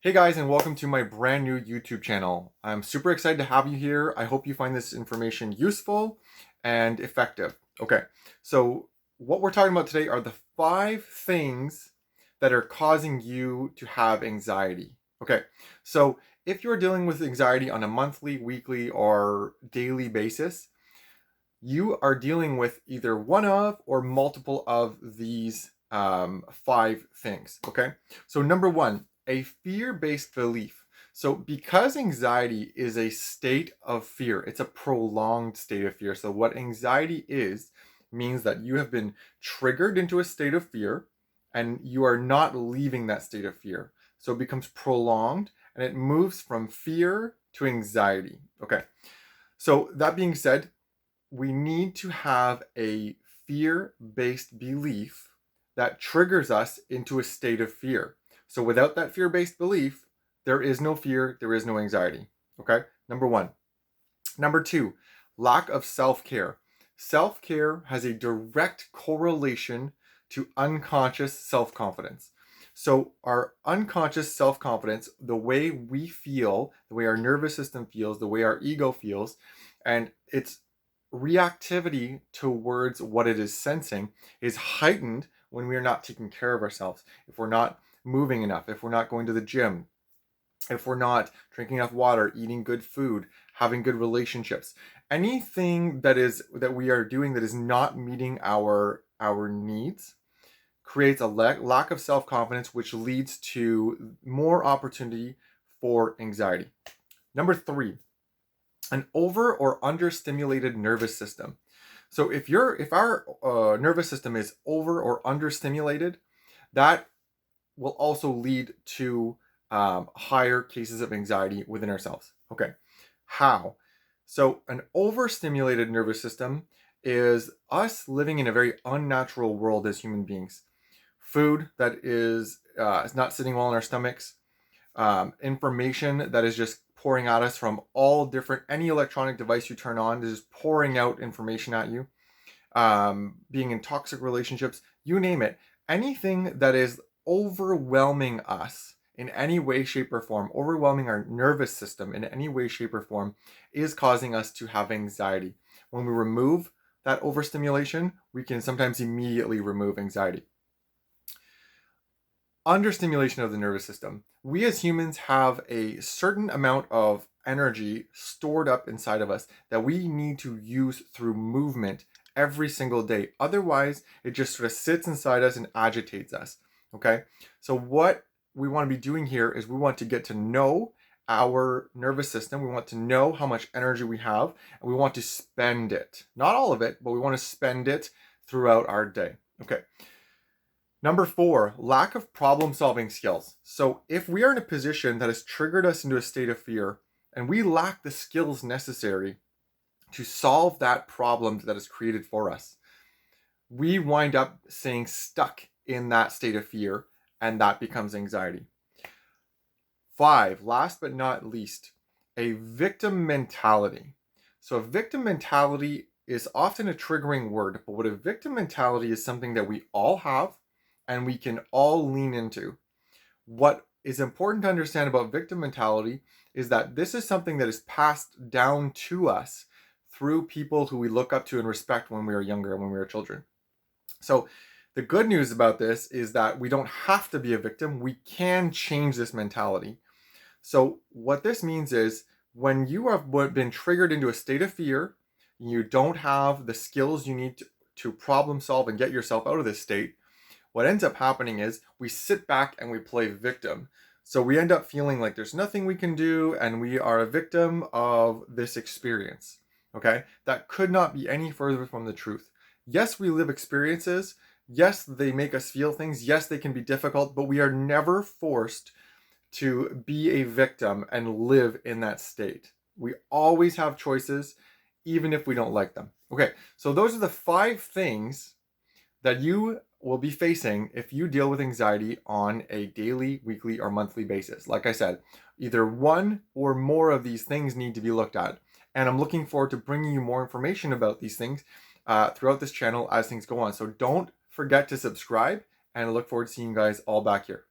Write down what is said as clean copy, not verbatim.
Hey guys, and welcome to my brand new YouTube channel. I'm super excited to have you here. I hope you find this information useful and effective. Okay, so what we're talking about today are the 5 things that are causing you to have anxiety. Okay, so if you're dealing with anxiety on a monthly, weekly, or daily basis, you are dealing with either one of or multiple of these 5 things. Okay, so number one, a fear-based belief. So because anxiety is a state of fear, it's a prolonged state of fear. So what anxiety is means that you have been triggered into a state of fear and you are not leaving that state of fear. So it becomes prolonged and it moves from fear to anxiety. Okay, so that being said, we need to have a fear-based belief that triggers us into a state of fear. So without that fear-based belief, there is no fear, there is no anxiety. Okay? Number one. Number two, lack of self-care. Self-care has a direct correlation to unconscious self-confidence. So our unconscious self-confidence, the way we feel, the way our nervous system feels, the way our ego feels, and its reactivity towards what it is sensing is heightened when we are not taking care of ourselves. If we're not moving enough, if we're not going to the gym, if we're not drinking enough water, eating good food, having good relationships, anything that we are doing that is not meeting our needs creates a lack of self-confidence, which leads to more opportunity for anxiety. Number three, an over or understimulated nervous system. So if our nervous system is over or understimulated, that will also lead to higher cases of anxiety within ourselves. Okay, how? So an overstimulated nervous system is us living in a very unnatural world as human beings. Food that is not sitting well in our stomachs, information that is just pouring at us from all different, any electronic device you turn on is just pouring out information at you, being in toxic relationships, you name it. Anything that is overwhelming us in any way, shape, or form, overwhelming our nervous system in any way, shape, or form, is causing us to have anxiety. When we remove that overstimulation, we can sometimes immediately remove anxiety. Understimulation of the nervous system. We as humans have a certain amount of energy stored up inside of us that we need to use through movement every single day. Otherwise, it just sort of sits inside us and agitates us. Okay? So, what we want to be doing here is we want to get to know our nervous system. We want to know how much energy we have, and we want to spend it. Not all of it, but we want to spend it throughout our day. Okay. Number four, lack of problem solving skills. So if we are in a position that has triggered us into a state of fear and we lack the skills necessary to solve that problem that is created for us, we wind up staying stuck in that state of fear and that becomes anxiety. Five, last but not least, a victim mentality. So a victim mentality is often a triggering word, but what a victim mentality is something that we all have and we can all lean into. What is important to understand about victim mentality is that this is something that is passed down to us through people who we look up to and respect when we were younger and when we were children. So the good news about this is that we don't have to be a victim. We can change this mentality. So what this means is when you have been triggered into a state of fear, you don't have the skills you need to problem solve and get yourself out of this state, what ends up happening is we sit back and we play victim. So we end up feeling like there's nothing we can do and we are a victim of this experience. Okay? That could not be any further from the truth. Yes, we live experiences. Yes, they make us feel things. Yes, they can be difficult, but we are never forced to be a victim and live in that state. We always have choices, even if we don't like them. Okay, so those are the 5 things that you will be facing if you deal with anxiety on a daily, weekly, or monthly basis. Like I said, either one or more of these things need to be looked at. And I'm looking forward to bringing you more information about these things throughout this channel as things go on. So don't forget to subscribe, and I look forward to seeing you guys all back here.